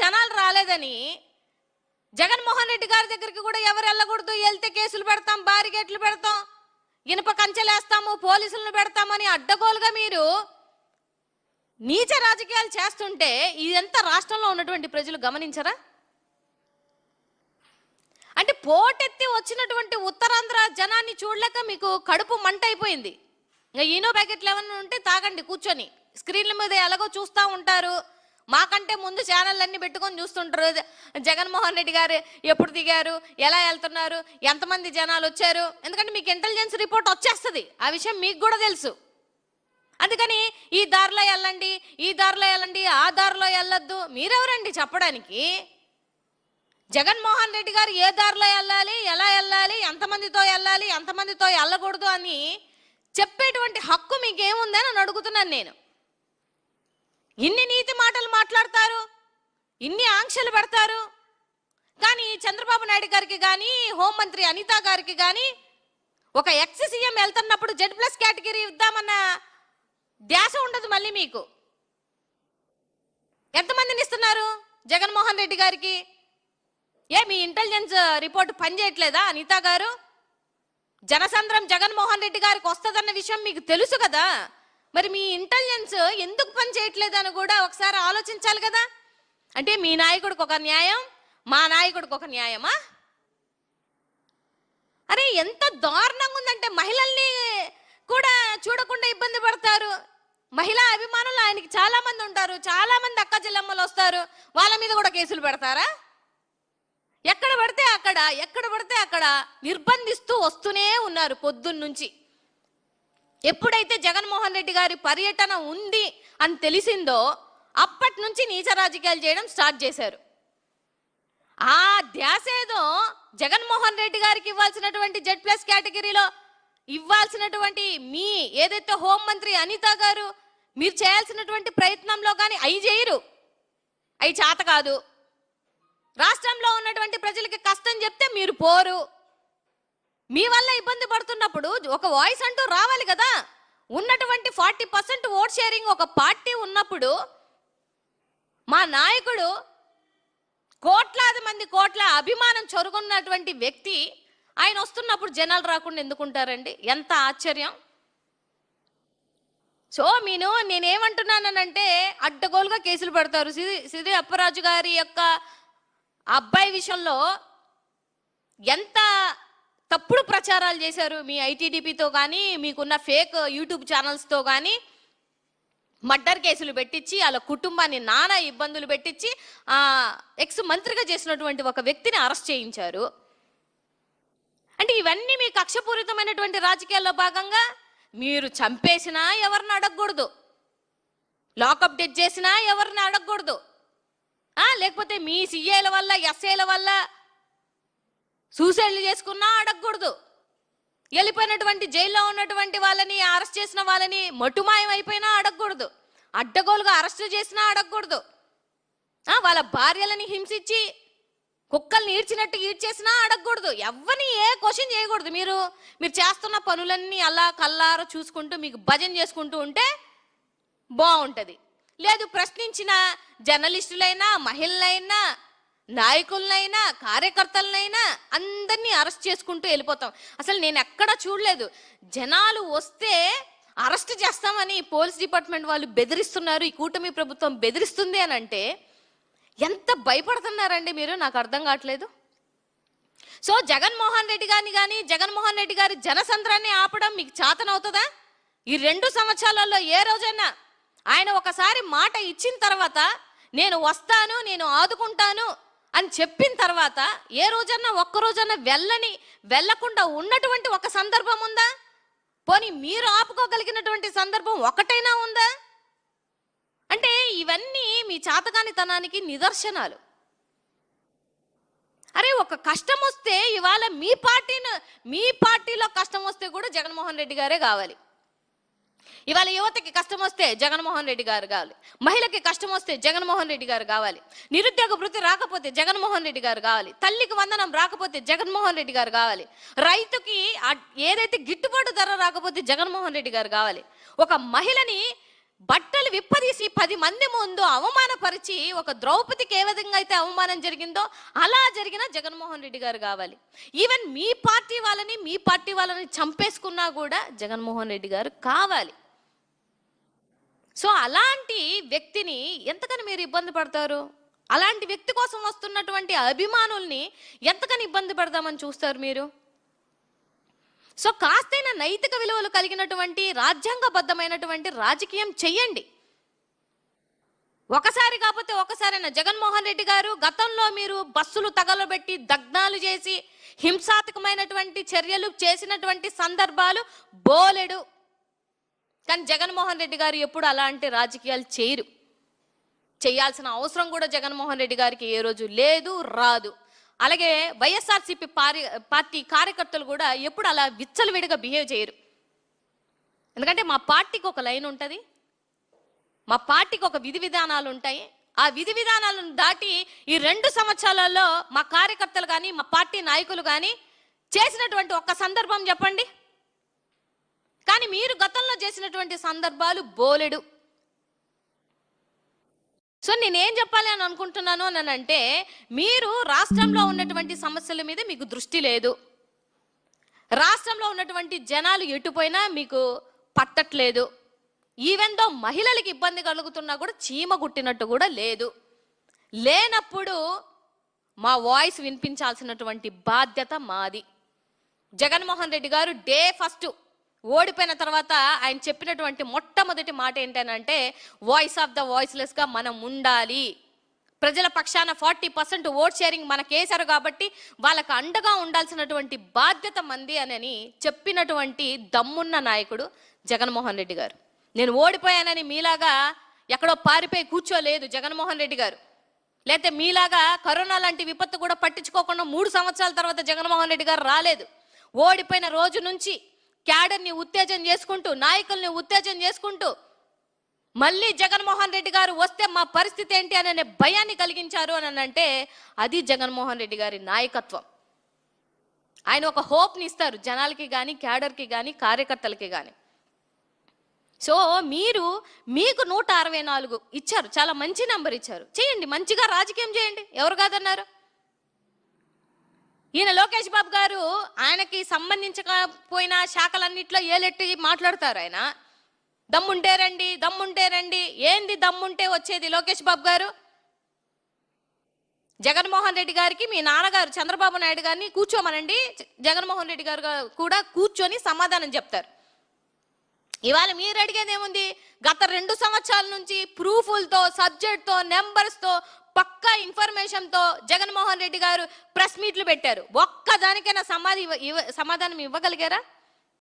జనాలు రాలేదని జగన్మోహన్ రెడ్డి గారి దగ్గరికి కూడా ఎవరు వెళ్ళకూడదు, వెళ్తే కేసులు పెడతాం, బారిగేట్లు పెడతాం, ఇనుప కంచెలేస్తాము, పోలీసులను పెడతామని అడ్డగోలుగా మీరు నీచ రాజకీయాలు చేస్తుంటే ఇదంతా రాష్ట్రంలో ఉన్నటువంటి ప్రజలు గమనించరా? అంటే పోటెత్తి వచ్చినటువంటి ఉత్తరాంధ్ర జనాన్ని చూడలేక మీకు కడుపు మంట అయిపోయింది. ఇంకా ఈనో ప్యాకెట్లు ఏమన్నా ఉంటే తాగండి కూర్చొని, స్క్రీన్ల మీద ఎలాగో చూస్తూ ఉంటారు. మాకంటే ముందు ఛానళ్ళన్నీ పెట్టుకొని చూస్తుంటారు. జగన్మోహన్ రెడ్డి గారు ఎప్పుడు దిగారు, ఎలా వెళ్తున్నారు, ఎంతమంది జనాలు వచ్చారు, ఎందుకంటే మీకు ఇంటెలిజెన్స్ రిపోర్ట్ వచ్చేస్తుంది, ఆ విషయం మీకు కూడా తెలుసు. అందుకని ఈ దారిలో వెళ్ళండి, ఈ దారిలో వెళ్ళండి, ఆ దారిలో వెళ్ళొద్దు, మీరెవరండి చెప్పడానికి? జగన్మోహన్ రెడ్డి గారు ఏ దారిలో వెళ్ళాలి, ఎలా వెళ్ళాలి, ఎంతమందితో వెళ్ళాలి, ఎంతమందితో వెళ్ళకూడదు అని చెప్పేటువంటి హక్కు మీకేముందని అని అడుగుతున్నాను నేను. ఇన్ని నీతి మాటలు మాట్లాడతారు, ఇన్ని ఆంక్షలు పెడతారు, కానీ చంద్రబాబు నాయుడు గారికి కానీ హోంమంత్రి అనిత గారికి కానీ ఒక ఎక్స్ సీఎం వెళ్తున్నప్పుడు Z+ కేటగిరీ ఇద్దామన్న ధ్యాస ఉండదు. మళ్ళీ మీకు ఎంతమందిని ఇస్తున్నారు జగన్మోహన్ రెడ్డి గారికి? మీ ఇంటెలిజెన్స్ రిపోర్ట్ పనిచేయట్లేదా అనిత గారు? జనసంద్రం జగన్మోహన్ రెడ్డి గారికి వస్తుందన్న విషయం మీకు తెలుసు కదా, మరి మీ ఇంటెలిజెన్స్ ఎందుకు పని చేయట్లేదని కూడా ఒకసారి ఆలోచించాలి కదా. అంటే మీ నాయకుడికి ఒక న్యాయం, మా నాయకుడికి ఒక న్యాయమా? అరే ఎంత దారుణంగా ఉందంటే మహిళల్ని కూడా చూడకుండా ఇబ్బంది పడతారు. మహిళా అభిమానులు ఆయనకి చాలా మంది ఉంటారు, చాలా మంది అక్క చెల్లెమ్మలు వస్తారు, వాళ్ళ మీద కూడా కేసులు పెడతారా? ఎక్కడ పడితే అక్కడ నిర్బంధిస్తూ వస్తూనే ఉన్నారు పొద్దున్నుంచి. ఎప్పుడైతే జగన్మోహన్ రెడ్డి గారి పర్యటన ఉంది అని తెలిసిందో అప్పటి నుంచి నీచ రాజకీయాలు చేయడం స్టార్ట్ చేశారు. ఆ ధ్యాస ఏదో జగన్మోహన్ రెడ్డి గారికి ఇవ్వాల్సినటువంటి Z+ కేటగిరీలో ఇవ్వాల్సినటువంటి మీ ఏదైతే హోంమంత్రి అనిత గారు మీరు చేయాల్సినటువంటి ప్రయత్నంలో కానీ అవి చేయరు, అవి చేత కాదు. రాష్ట్రంలో ఉన్నటువంటి ప్రజలకి కష్టం చెప్తే మీరు పోరు. మీ వల్ల ఇబ్బంది పడుతున్నప్పుడు ఒక వాయిస్ అంటూ రావాలి కదా. ఉన్నటువంటి 40% ఓట్ షేరింగ్ ఒక పార్టీ ఉన్నప్పుడు మా నాయకుడు కోట్లాది మంది కోట్ల అభిమానం చొరుగున్నటువంటి వ్యక్తి ఆయన వస్తున్నప్పుడు జనాలు రాకుండా ఎందుకుంటారండి? ఎంత ఆశ్చర్యం. సో నేనేమంటున్నానంటే అడ్డగోలుగా కేసులు పెడతారు. సిరి అప్పరాజు గారి యొక్క అబ్బాయి విషయంలో ఎంత తప్పుడు ప్రచారాలు చేశారు మీ ఐటీడీపీతో కానీ మీకున్న ఫేక్ యూట్యూబ్ ఛానల్స్తో కానీ. మర్డర్ కేసులు పెట్టించి వాళ్ళ కుటుంబాన్ని నానా ఇబ్బందులు పెట్టించి ఎక్స్ మంత్రిగా చేసినటువంటి ఒక వ్యక్తిని అరెస్ట్ చేయించారు. అంటే ఇవన్నీ మీ కక్షపూరితమైనటువంటి రాజకీయాల్లో భాగంగా. మీరు చంపేసినా ఎవరిని అడగకూడదు, లాకప్ డెత్ చేసినా ఎవరిని అడగకూడదు, లేకపోతే మీ సీఏల వల్ల ఎస్ఏల వల్ల సూసైడ్లు చేసుకున్నా అడగకూడదు, వెళ్ళిపోయినటువంటి జైల్లో ఉన్నటువంటి వాళ్ళని అరెస్ట్ చేసిన వాళ్ళని మటుమాయం అయిపోయినా అడగకూడదు, అడ్డగోలుగా అరెస్ట్ చేసినా అడగకూడదు, వాళ్ళ భార్యలని హింసించి కుక్కల్ని ఈడ్చినట్టు ఈడ్చేసినా అడగకూడదు, ఎవరిని ఏ క్వశ్చన్ చేయకూడదు. మీరు చేస్తున్న పనులన్నీ అలా కల్లారా చూసుకుంటూ మీకు భజన చేసుకుంటూ ఉంటే బాగుంటుంది. లేదు ప్రశ్నించిన జర్నలిస్టులైనా మహిళలైనా నాయకులనైనా కార్యకర్తలనైనా అందరినీ అరెస్ట్ చేసుకుంటూ వెళ్ళిపోతాం. అసలు నేను ఎక్కడా చూడలేదు జనాలు వస్తే అరెస్ట్ చేస్తామని పోలీస్ డిపార్ట్మెంట్ వాళ్ళు బెదిరిస్తున్నారు, ఈ కూటమి ప్రభుత్వం బెదిరిస్తుంది అని అంటే ఎంత భయపడుతున్నారండి మీరు? నాకు అర్థం కావట్లేదు. సో జగన్మోహన్ రెడ్డి గారిని కానీ జగన్మోహన్ రెడ్డి గారి జనసంద్రాన్ని ఆపడం మీకు చేతనవుతుందా? ఈ 2 సంవత్సరాలలో ఏ రోజైనా ఆయన ఒకసారి మాట ఇచ్చిన తర్వాత నేను వస్తాను, నేను ఆదుకుంటాను అని చెప్పిన తర్వాత ఏ రోజన్నా ఒక్కరోజన్నా వెళ్ళకుండా ఉన్నటువంటి ఒక సందర్భం ఉందా? పోనీ మీరు ఆపుకోగలిగినటువంటి సందర్భం ఒకటైనా ఉందా? అంటే ఇవన్నీ మీ చాతకానితనానికి నిదర్శనాలు. అరే ఒక కష్టం వస్తే ఇవాళ మీ పార్టీలో కష్టం వస్తే కూడా జగన్మోహన్ రెడ్డి గారే కావాలి. ఇవాళ యువతకి కష్టం వస్తే జగన్మోహన్ రెడ్డి గారు కావాలి, మహిళకి కష్టం వస్తే జగన్మోహన్ రెడ్డి గారు కావాలి, నిరుద్యోగ వృత్తి రాకపోతే జగన్మోహన్ రెడ్డి గారు కావాలి, తల్లికి వందనం రాకపోతే జగన్మోహన్ రెడ్డి గారు కావాలి, రైతుకి ఏదైతే గిట్టుబాటు ధర రాకపోతే జగన్మోహన్ రెడ్డి గారు కావాలి, ఒక మహిళని బట్టలు విప్పదీసి 10 మంది ముందు అవమానపరిచి ఒక ద్రౌపదికి ఏ విధంగా అయితే అవమానం జరిగిందో అలా జరిగిన జగన్మోహన్ రెడ్డి గారు కావాలి. ఈవెన్ మీ పార్టీ వాళ్ళని చంపేసుకున్నా కూడా జగన్మోహన్ రెడ్డి గారు కావాలి. సో అలాంటి వ్యక్తిని ఎంతకని మీరు ఇబ్బంది పడతారు? అలాంటి వ్యక్తి కోసం వస్తున్నటువంటి అభిమానుల్ని ఎంతకని ఇబ్బంది పెడదామని చూస్తారు మీరు? సో కాస్తైనా నైతిక విలువలు కలిగినటువంటి రాజ్యాంగబద్ధమైనటువంటి రాజకీయం చెయ్యండి. ఒకసారి కాకపోతే ఒకసారైనా జగన్మోహన్ రెడ్డి గారు గతంలో మీరు బస్సులు తగలబెట్టి దగ్నాలు చేసి హింసాత్మకమైనటువంటి చర్యలు చేసినటువంటి సందర్భాలు బోలెడు. కానీ జగన్మోహన్ రెడ్డి గారు ఎప్పుడు అలాంటి రాజకీయాలు చేయరు. చేయాల్సిన అవసరం కూడా జగన్మోహన్ రెడ్డి గారికి ఏ రోజు లేదు, రాదు. అలాగే వైఎస్ఆర్సీపీ పార్టీ కార్యకర్తలు కూడా ఎప్పుడు అలా విచ్చలవిడిగా బిహేవ్ చేయరు. ఎందుకంటే మా పార్టీకి ఒక లైన్ ఉంటుంది, మా పార్టీకి ఒక విధి విధానాలు ఉంటాయి. ఆ విధి విధానాలను దాటి ఈ 2 సంవత్సరాలలో మా కార్యకర్తలు కానీ మా పార్టీ నాయకులు కానీ చేసినటువంటి ఒక్క సందర్భం చెప్పండి. కానీ మీరు గతంలో చేసినటువంటి సందర్భాలు బోలెడు. సో నేనేం చెప్పాలి అని అనుకుంటున్నాను అని అంటే, మీరు రాష్ట్రంలో ఉన్నటువంటి సమస్యల మీద మీకు దృష్టి లేదు, రాష్ట్రంలో ఉన్నటువంటి జనాలు ఎటుపోయినా మీకు పట్టట్లేదు. ఈవెన్ దో మహిళలకు ఇబ్బంది కలుగుతున్నా కూడా చీమ గుట్టినట్టు కూడా లేదు. లేనప్పుడు మా వాయిస్ వినిపించాల్సినటువంటి బాధ్యత మాది. జగన్మోహన్ రెడ్డి గారు డే ఫస్ట్ ఓడిపోయిన తర్వాత ఆయన చెప్పినటువంటి మొట్టమొదటి మాట ఏంటంటే, వాయిస్ ఆఫ్ ద వాయిస్లెస్గా మనం ఉండాలి. ప్రజల పక్షాన 40% ఓట్ షేరింగ్ మనకేశారు కాబట్టి వాళ్ళకు అండగా ఉండాల్సినటువంటి బాధ్యత మంది అని చెప్పినటువంటి దమ్మున్న నాయకుడు జగన్మోహన్ రెడ్డి గారు. నేను ఓడిపోయానని మీలాగా ఎక్కడో పారిపోయి కూర్చోలేదు జగన్మోహన్ రెడ్డి గారు. లేకపోతే మీలాగా కరోనా లాంటి విపత్తు కూడా పట్టించుకోకుండా 3 సంవత్సరాల తర్వాత జగన్మోహన్ రెడ్డి గారు రాలేదు. ఓడిపోయిన రోజు నుంచి క్యాడర్ని ఉత్తేజం చేసుకుంటూ, నాయకుల్ని ఉత్తేజం చేసుకుంటూ, మళ్ళీ జగన్మోహన్ రెడ్డి గారు వస్తే మా పరిస్థితి ఏంటి అనే భయాన్ని కలిగించారు అని అంటే అది జగన్మోహన్ రెడ్డి గారి నాయకత్వం. ఆయన ఒక హోప్ని ఇస్తారు జనాలకి కానీ, క్యాడర్కి కానీ, కార్యకర్తలకి కానీ. సో మీకు 164 ఇచ్చారు, చాలా మంచి నెంబర్ ఇచ్చారు. చేయండి, మంచిగా రాజకీయం చేయండి, ఎవరు కాదన్నారు? ఈయన లోకేష్ బాబు గారు ఆయనకి సంబంధించకపోయిన శాఖలన్నింటిలో ఏలెట్టి మాట్లాడతారు. ఆయన దమ్ముంటే రండి. ఏంది దమ్ముంటే వచ్చేది? లోకేష్ బాబు గారు జగన్మోహన్ రెడ్డి గారికి మీ నాన్నగారు చంద్రబాబు నాయుడు గారిని కూర్చోమనండి, జగన్మోహన్ రెడ్డి గారు కూడా కూర్చొని సమాధానం చెప్తారు. ఇవాళ మీరు అడిగేది ఏముంది? గత 2 సంవత్సరాల నుంచి ప్రూఫ్లతో, సబ్జెక్ట్తో, నెంబర్స్తో, పక్కా ఇన్ఫర్మేషన్తో జగన్మోహన్ రెడ్డి గారు ప్రెస్ మీట్లు పెట్టారు. ఒక్కదానికైనా సమాధానం ఇవ్వగలిగారా?